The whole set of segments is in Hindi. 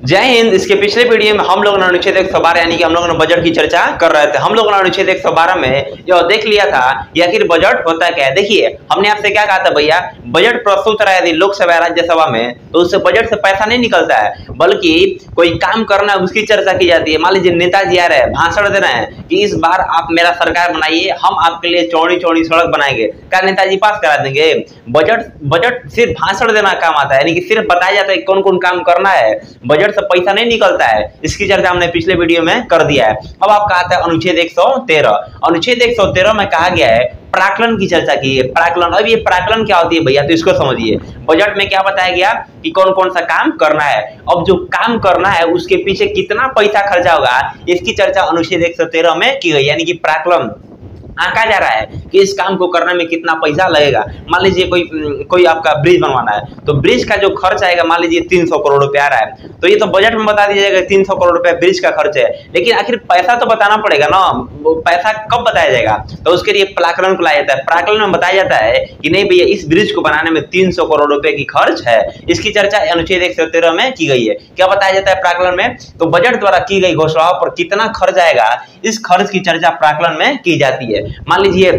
जय हिंद। इसके पिछले वीडियो में हम लोगों ने अनुच्छेद 112 यानी कि हम लोगों ने बजट की चर्चा कर रहे थे। हम लोगों ने अनुच्छेद 112 में जो देख लिया था कि आखिर बजट होता क्या है। देखिए, हमने आपसे क्या कहा था भैया, बजट प्रस्तुत रहा यदि लोकसभा राज्यसभा में तो उससे बजट से पैसा नहीं निकलता है, बल्कि कोई काम करना है उसकी चर्चा की जाती है। मान लीजिए नेताजी आ रहे हैं, भाषण दे रहे हैं कि इस बार आप मेरा सरकार बनाइए, हम आपके लिए चौड़ी चौड़ी सड़क बनाएंगे। क्या नेताजी पास करा देंगे? बजट सिर्फ भाषण देना काम आता है, यानी कि सिर्फ बताया जाता है कौन कौन काम करना है, बजट से पैसा नहीं निकलता है। इसकी चर्चा हमने पिछले वीडियो में कर दिया है। अब आपका आता है अनुच्छेद 113। अनुच्छेद 113 में कहा गया है प्राक्कलन की चर्चा की है। प्राक्कलन, अब ये प्राक्कलन क्या होती है भैया, तो इसको समझिए। बजट में क्या बताया गया कि कौन कौन सा काम करना है, अब जो काम करना है उसके पीछे कितना पैसा खर्चा होगा, इसकी चर्चा अनुच्छेद 113 में की गई। यानी कि प्राक्कलन आंका जा रहा है कि इस काम को करने में कितना पैसा लगेगा। मान लीजिए कोई आपका ब्रिज बनवाना है, तो ब्रिज का जो खर्च आएगा मान लीजिए 300 करोड़ रुपया आ रहा है, तो ये तो बजट में बता दिया जाएगा 300 करोड़ रुपया ब्रिज का खर्च है। लेकिन आखिर पैसा तो बताना पड़ेगा ना, पैसा कब बताया जाएगा, तो उसके लिए प्राक्कलन को लाया जाता है। प्राक्कलन में बताया जाता है कि नहीं भैया, इस ब्रिज को बनाने में 300 करोड़ रुपए की खर्च है। इसकी चर्चा अनुच्छेद 113 में की गई है। क्या बताया जाता है प्राक्कलन में, तो बजट द्वारा की गई घोषणाओं पर कितना खर्च आएगा, इस खर्च की चर्चा प्राक्कलन में की जाती है। मान लीजिए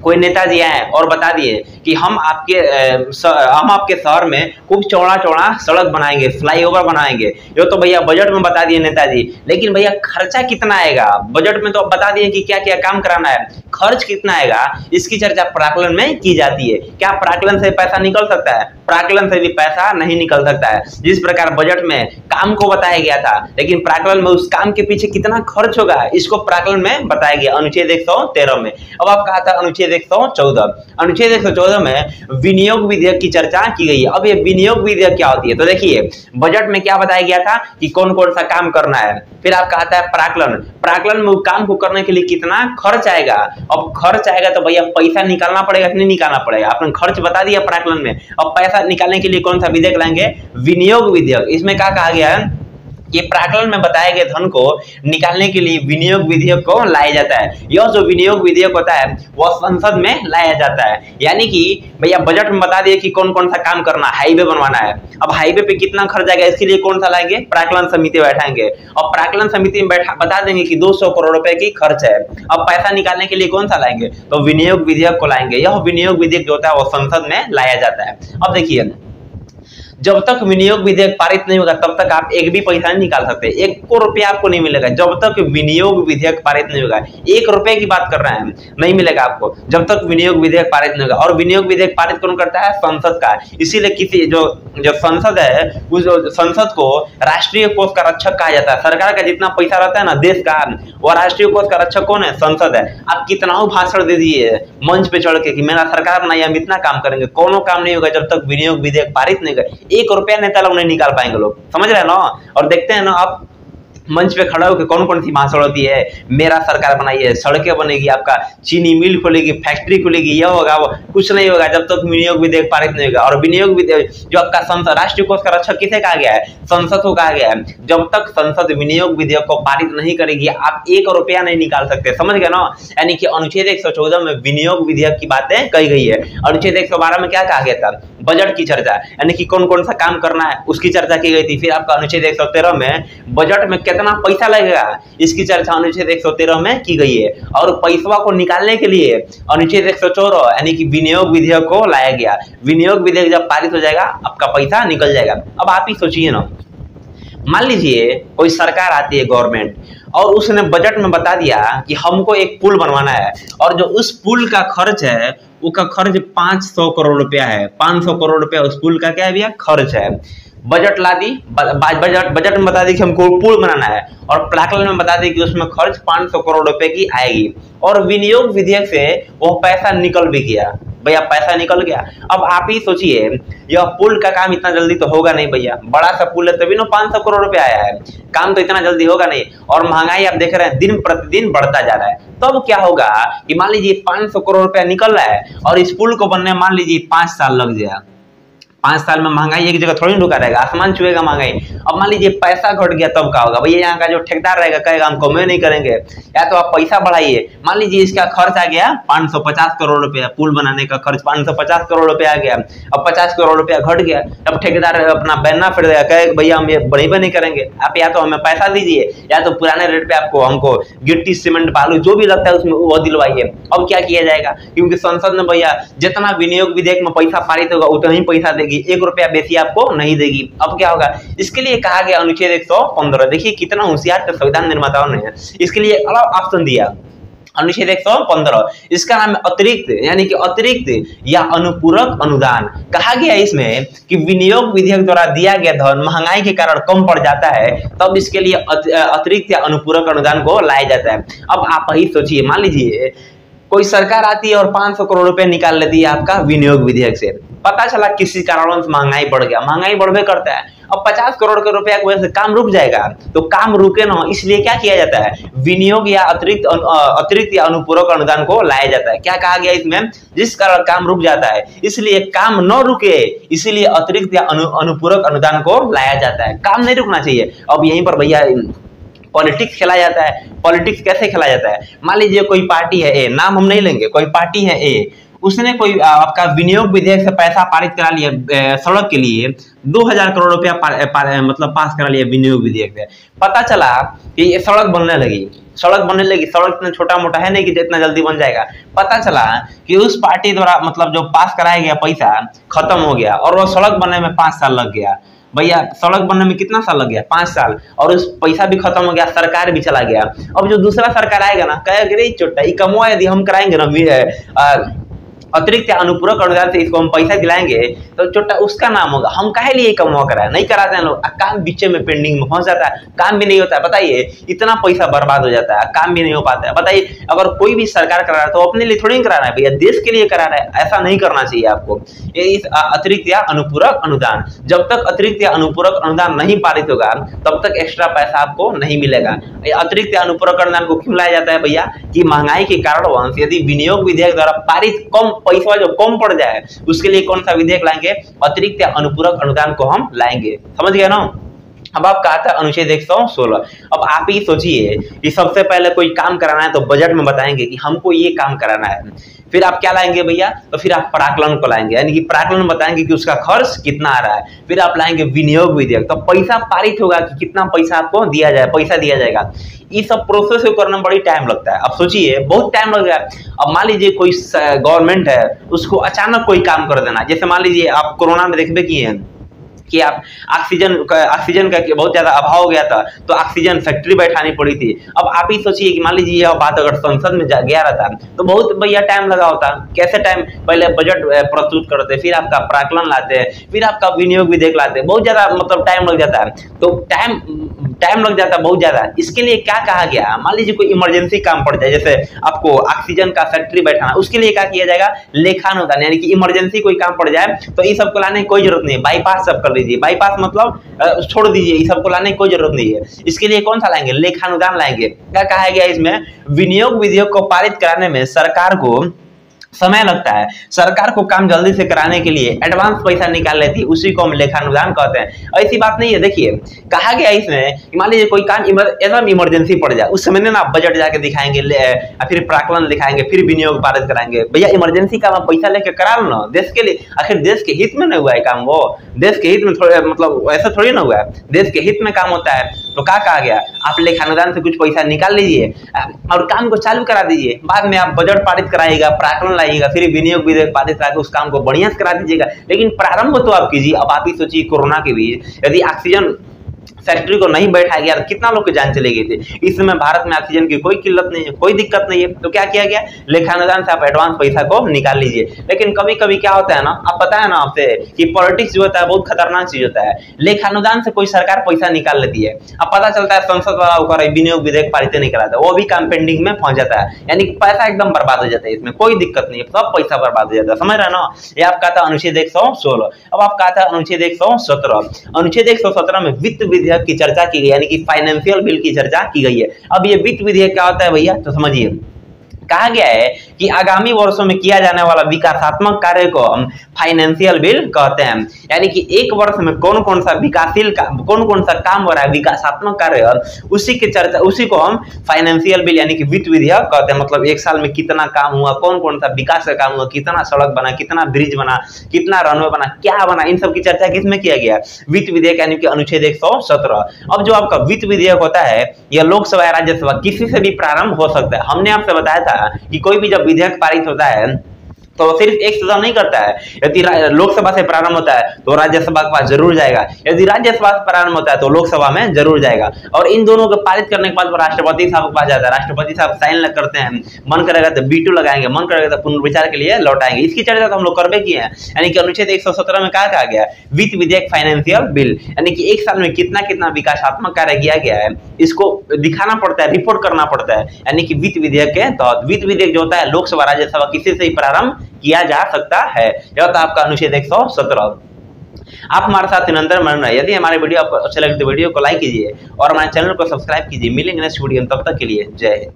कोई नेताजी आए और बता दिए कि हम आपके शहर में खूब चौड़ा चौड़ा सड़क बनाएंगे, फ्लाईओवर बनाएंगे, ये तो भैया बजट में बता दिए नेताजी। लेकिन भैया खर्चा कितना आएगा, बजट में तो बता दिए कि क्या क्या काम कराना है, खर्च कितना आएगा, इसकी चर्चा प्राक्कलन में की जाती है। क्या प्राक्कलन से पैसा निकल सकता है? प्राक्कलन से भी पैसा नहीं निकल सकता है। जिस प्रकार बजट में काम को बताया गया था, लेकिन प्राक्कलन में उस काम के पीछे कितना खर्च होगा, इसको प्राक्कलन में बताया गया अनुच्छेद 113 में। अब आपका आता है अनुच्छेद 114। अनुच्छेद 114 में विनियोग विधेयक की चर्चा की गई है। अब ये विनियोग विधेयक क्या होती है, तो देखिए बजट में क्या बताया गया था कि कौन कौन सा काम करना है। फिर आपका आता है प्राक्कलन। प्राक्कलन में काम को करने के लिए कितना खर्च आएगा। अब खर्च आएगा तो भैया पैसा निकालना पड़ेगा कि नहीं निकालना पड़ेगा, आपने खर्च बता दिया प्राक्कलन में। अब पैसा निकालने के लिए कौन सा विधेयक लाएंगे? विनियोग विधेयक। इसमें क्या कहा गया है कि प्राक्कलन में बताए गए धन को निकालने के लिए विनियोग विधेयक को लाया जाता है। यह जो विनियोग विधेयक होता है वह संसद में लाया जाता है। यानी कि भैया बजट में बता दिए कि कौन कौन सा काम करना, हाईवे बनवाना है, अब हाईवे पे कितना खर्च आएगा, इसके लिए कौन सा लाएंगे? प्राक्कलन समिति बैठाएंगे और प्राक्कलन समिति में बता देंगे कि 200 करोड़ रुपए की खर्च है। अब पैसा निकालने के लिए कौन सा लाएंगे, तो विनियोग विधेयक को लाएंगे। यह विनियोग विधेयक जो होता है वो संसद में लाया जाता है। अब देखिए, जब तक विनियोग विधेयक पारित नहीं होगा तब तक आप एक भी पैसा नहीं निकाल सकते, 1 रुपया आपको नहीं मिलेगा जब तक विनियोग विधेयक पारित नहीं होगा। 1 रुपए की बात कर रहे हैं, नहीं मिलेगा आपको जब तक विनियोग विधेयक पारित नहीं होगा। और विनियोग विधेयक पारित कौन करता है? संसद का। इसीलिए किसी जो संसद है उस संसद को राष्ट्रीय कोष का रक्षक कहा जाता है। सरकार का जितना पैसा रहता है ना देश का, वो राष्ट्रीय कोष का रक्षक कौन है? संसद है। आप कितना भाषण दे दिए मंच पे चढ़ के कि मेरा सरकार बनाइए, हम इतना काम करेंगे, कोनो काम नहीं होगा जब तक विनियोग विधेयक पारित नहीं होगा। 1 रुपया नेता लोग नहीं निकाल पाएंगे, लोग समझ रहे हैं ना। और देखते हैं ना आप मंच पे खड़ा होकर कौन कौन सी भाषण होती है, मेरा सरकार बनाइए, सड़कें बनेगी, आपका चीनी मिल खुलेगी, फैक्ट्री खुलेगी, यह होगा वो, कुछ नहीं होगा जब तक विनियोग विधेयक पारित नहीं होगा। और विनियोग विधेयक जो आपका संसद, राष्ट्रीय कोष का रक्षक किसे कहा गया है? संसद को कहा गया है। जब तक संसद विनियोग विधेयक को पारित नहीं करेगी आप 1 रुपया नहीं निकाल सकते, समझ गए ना। यानी कि अनुच्छेद 114 में विनियोग विधेयक की बातें कही गई है। अनुच्छेद 112 में क्या कहा गया था? बजट की चर्चा, यानी कि कौन कौन सा काम करना है उसकी चर्चा की गई थी। फिर आपका अनुच्छेद 113 में बजट में कितना पैसा लगेगा, इसकी चर्चा अनुच्छेद 113 में की गई है। और पैसा को निकालने के लिए अनुच्छेद 114 यानी कि विनियोग विधेयक को लाया गया। विनियोग विधेयक जब पारित हो जाएगा आपका पैसा निकल जाएगा। अब आप ही सोचिए ना, मान लीजिए कोई सरकार आती है गवर्नमेंट, और उसने बजट में बता दिया कि हमको एक पुल बनवाना है, और जो उस पुल का खर्च है उसका खर्च 500 करोड़ रुपया है। 500 करोड़ रुपया उस पुल का क्या है भैया? खर्च है। बजट ला दी, बजट में बता दी कि हमको पुल बनाना है, और प्राक्कलन में बता दी कि उसमें खर्च 500 करोड़ रुपए की आएगी। और विनियोग विधेयक से वो पैसा निकल भी गया, भैया पैसा निकल गया। अब आप ही सोचिए, यह पुल का काम इतना जल्दी तो होगा नहीं भैया, बड़ा सा पुल है तभी ना 500 करोड़ रुपए आया है, काम तो इतना जल्दी होगा नहीं। और महंगाई आप देख रहे हैं दिन प्रतिदिन बढ़ता जा रहा है। तब क्या होगा कि मान लीजिए 500 करोड़ रुपया निकल रहा है और इस पुल को बनने मान लीजिए 5 साल लग जाए। 5 साल में महंगाई एक जगह थोड़ी रुका रहेगा, आसमान छुएगा महंगाई। अब मान लीजिए पैसा घट गया तब क्या होगा भैया, यहाँ का जो ठेकेदार रहेगा कहेगा हम कमे नहीं करेंगे, या तो आप पैसा बढ़ाइए। मान लीजिए इसका खर्च आ गया 550 करोड़ रुपया, पुल बनाने का खर्च 550 करोड़ रुपया आ गया, अब 50 करोड़ रुपया घट गया, अब ठेकेदार अपना बैनर फिर देगा, कहे भैया हम ये बढ़ेबे नहीं करेंगे, आप या तो हमें पैसा दीजिए या तो पुराने रेट पे आपको हमको गिट्टी सीमेंट बालू जो भी लगता है उसमें वो दिलवाइए। अब क्या किया जाएगा, क्योंकि संसद में भैया जितना विनियोग विधेयक में पैसा पारित होगा उतना ही पैसा देगी, 1 रुपया बेसी आपको नहीं देगी। अब क्या होगा, इसके लिए कहा गया अनुच्छेद 115, देखिए कितना होशियार संविधान निर्माताओं ने इसके लिए अलग ऑप्शन दिया, अनुच्छेद 115, इसका नाम है अतिरिक्त, यानी कि अतिरिक्त या अनुपूरक अनुदान। कहा गया इसमें कि विनियोग विधेयक द्वारा दिया गया धन महंगाई के कारण कम पड़ जाता है, तब इसके लिए अतिरिक्त या अनुपूरक अनुदान को लाया जाता है। अब आप ही सोचिए, मान लीजिए कोई सरकार आती है और 500 करोड़ रुपए निकाल लेती है आपका विनियोग विधेयक से, पता चला किसी कारण से महंगाई बढ़ गया, महंगाई बढ़वे करता है, अब 50 करोड़ के रुपया की वजह से काम रुक जाएगा, तो काम रुके ना, इसलिए क्या किया जाता है, विनियोग या अतिरिक्त या अनुपूरक अनुदान को लाया जाता है। क्या कहा गया इसमें, जिस कारण काम रुक जाता है इसलिए काम न रुके, इसीलिए अतिरिक्त या अनुपूरक अनुदान को लाया जाता है, काम नहीं रुकना चाहिए। अब यहीं पर भैया पॉलिटिक्स खेला जाता है। पॉलिटिक्स कैसे खेला जाता है, मान लीजिए कोई पार्टी है ए, नाम हम नहीं लेंगे, कोई पार्टी है ए, उसने कोई आपका विनियोग विधेयक से पैसा पारित करा लिया सड़क के लिए, 2000 करोड़ रुपया मतलब पास करा लिया विनियोग विधेयक से। पता चला कि ये सड़क बनने लगी, सड़क इतना छोटा मोटा है नहीं कि जितना जल्दी बन जाएगा। पता चला कि उस पार्टी द्वारा मतलब जो पास कराया गया पैसा खत्म हो गया और वो सड़क बनने में 5 साल लग गया। भैया सड़क बनने में कितना साल लग गया, 5 साल, और उस पैसा भी खत्म हो गया, सरकार भी चला गया। अब जो दूसरा सरकार आएगा ना, कहेगा रे चोटा कमवा यदि हम कराएंगे ना अतिरिक्त या अनुपूरक अनुदान से इसको हम पैसा दिलाएंगे, तो छोटा उसका नाम होगा, हम काहे लिए कमवा कराए, नहीं कराते हैं लोग, काम बीच में पेंडिंग में फंस जाता है, काम भी नहीं होता है। बताइए इतना पैसा बर्बाद हो जाता है, काम भी नहीं हो पाता है। बताइए अगर कोई भी सरकार करा रहा है तो अपने लिए थोड़ी करा रहा है भैया, देश के लिए करा रहा है, ऐसा नहीं करना चाहिए आपको। इस अतिरिक्त या अनुपूरक अनुदान, जब तक अतिरिक्त या अनुपूरक अनुदान नहीं पारित होगा तब तक एक्स्ट्रा पैसा आपको नहीं मिलेगा। अतिरिक्त या अनुपूरक अनुदान को क्यों लाया जाता है भैया, कि महंगाई के कारण यदि विनियोग विधेयक द्वारा पारित कम पैसा जो कम पड़ जाए उसके लिए कौन सा विधेयक लाएंगे, अतिरिक्त या अनुपूरक अनुदान को हम लाएंगे। समझ गए ना। अब आप कहा था अनुच्छेद 116। अब आप ही सोचिए कि सबसे पहले कोई काम कराना है तो बजट में बताएंगे कि हमको ये काम कराना है, फिर आप क्या लाएंगे भैया, तो फिर आप प्राक्कलन को लाएंगे, यानी कि प्राक्कलन बताएंगे कि उसका खर्च कितना आ रहा है, फिर आप लाएंगे विनियोग विधेयक, तो पैसा पारित होगा कि कितना पैसा आपको दिया जाए, पैसा दिया जाएगा। ये सब प्रोसेस को करने में बड़ी टाइम लगता है। अब सोचिए बहुत टाइम लग गया। अब मान लीजिए कोई गवर्नमेंट है, उसको अचानक कोई काम कर देना, जैसे मान लीजिए आप कोरोना में देखबे किए हैं कि आप ऑक्सीजन का बहुत ज्यादा अभाव हो गया था, तो ऑक्सीजन फैक्ट्री बैठानी पड़ी थी। अब आप ही सोचिए कि मान लीजिए यह बात अगर संसद में गया रहता तो बहुत भैया टाइम लगा होता। कैसे टाइम, पहले बजट प्रस्तुत करते, फिर आपका प्राक्कलन लाते, फिर आपका विनियोग विधेयक लाते, बहुत ज्यादा मतलब टाइम लग जाता है, तो टाइम लग जाता है बहुत ज्यादा। इसके लिए क्या कहा गया, मान लीजिए कोई इमरजेंसी काम पड़ जाए, जैसे आपको ऑक्सीजन का फैक्ट्री बैठाना, उसके लिए क्या किया जाएगा, लेखानुदान, यानी कि इमरजेंसी कोई काम पड़ जाए तो ये सबको लाने की कोई जरूरत नहीं है, बाईपास सब कर लीजिए, बाईपास मतलब छोड़ दीजिए, ये सबको लाने की कोई जरूरत नहीं है। इसके लिए कौन सा लाएंगे, लेखानुदान लाएंगे। क्या कहा गया इसमें, विनियोग विधेयक को पारित कराने में सरकार को समय लगता है, सरकार को काम जल्दी से कराने के लिए एडवांस पैसा निकाल लेती है, उसी को हम लेखानुदान कहते हैं। ऐसी बात नहीं है। देखिए कहा गया इसमें, मान लीजिए कोई काम एकदम इमरजेंसी पड़ जाए, उस समय ना आप बजट जाके दिखाएंगे, फिर प्राक्कलन दिखाएंगे, फिर विनियोग पारित कराएंगे। भैया इमरजेंसी काम आप पैसा लेके करा लो ना, देश के लिए, आखिर देश के हित में नहीं हुआ है काम, वो देश के हित में थोड़े मतलब ऐसा थोड़ी ना हुआ है, देश के हित में काम होता है। तो क्या कहा गया, आप लेखानुदान से कुछ पैसा निकाल लीजिए और काम को चालू करा दीजिए, बाद में आप बजट पारित कराइएगा, प्राक्कलन लाइएगा, फिर विनियोग विधेयक पारित करा के उस काम को बढ़िया से करा दीजिएगा, लेकिन प्रारंभ तो आप कीजिए। अब आप ही सोचिए कोरोना के बीच यदि ऑक्सीजन फैक्ट्री को नहीं बैठाया गया तो कितना लोग की जान चले गई थी। इस समय भारत में ऑक्सीजन की कोई किल्लत नहीं है, कोई दिक्कत नहीं है। तो क्या किया गया, लेखानुदान से आप एडवांस पैसा को निकाल लीजिए। लेकिन कभी कभी क्या होता है ना, आप पता है ना आपसे कि पॉलिटिक्स जो होता है बहुत खतरनाक चीज होता है। लेखानुदान से कोई सरकार पैसा निकाल लेती है, अब पता चलता है संसद वाला होकर विनियोग विधेयक पारित नहीं कराता, वो भी काम पेंडिंग में फंस जाता है, यानी कि पैसा एकदम बर्बाद हो जाता है। इसमें कोई दिक्कत नहीं है, सब पैसा बर्बाद हो जाता है। समझ रहे ना। ये आपका था अनुच्छेद 116। अब आपका था अनुच्छेद 117। अनुच्छेद 117 में वित्त विधेयक की चर्चा की गई, यानी कि फाइनेंशियल बिल की चर्चा की गई है। अब ये वित्त विधेयक क्या होता है भैया, तो समझिए कहा गया है कि आगामी वर्षों में किया जाने वाला विकासात्मक कार्य को हम फाइनेंशियल बिल कहते हैं। यानी कि एक वर्ष में कौन कौन सा विकासशील कौन कौन सा काम हो रहा है, विकासात्मक कार्य, उसी की चर्चा, उसी को हम फाइनेंशियल बिल यानी कि वित्त विधेयक कहते हैं। मतलब एक साल में कितना काम हुआ, कौन कौन सा विकास का काम हुआ, कितना सड़क बना, कितना ब्रिज बना, कितना रनवे बना, क्या बना, इन सब की चर्चा किसमें किया गया, वित्त विधेयक यानी कि अनुच्छेद 117। अब जो आपका वित्त विधेयक होता है यह लोकसभा या राज्यसभा किसी से भी प्रारंभ हो सकता है। हमने आपसे बताया था कि कोई भी जब विधेयक पारित होता है तो सिर्फ एक सदन नहीं करता है। यदि लोकसभा से प्रारंभ होता है तो राज्यसभा के पास जरूर जाएगा, यदि राज्यसभा से प्रारंभ होता है तो लोकसभा में जरूर जाएगा, और इन दोनों को पारित करने के बाद राष्ट्रपति साहब के पास जाता है। राष्ट्रपति साहब साइन करते हैं, मन करेगा तो वीटो लगाएंगे, मन करेगा तो पुनर्विचार के लिए लौटाएंगे। इसकी चर्चा तो हम लोग करबे किए हैं। यानी कि अनुच्छेद 117 में क्या कहा गया, वित्त विधेयक फाइनेंशियल बिल, यानी कि एक साल में कितना कितना विकासात्मक कार्य किया गया है इसको दिखाना पड़ता है, रिपोर्ट करना पड़ता है। यानी कि वित्त विधेयक के तहत वित्त विधेयक जो होता है लोकसभा राज्यसभा किसी से ही प्रारंभ किया जा सकता है। यह था आपका अनुच्छेद 117। आप हमारे साथ निरंतर बने रहिए। यदि हमारे वीडियो आपको अच्छे लगे तो वीडियो को लाइक कीजिए और हमारे चैनल को सब्सक्राइब कीजिए। मिलेंगे नेक्स्ट वीडियो में, तब तक के लिए जय हिंद।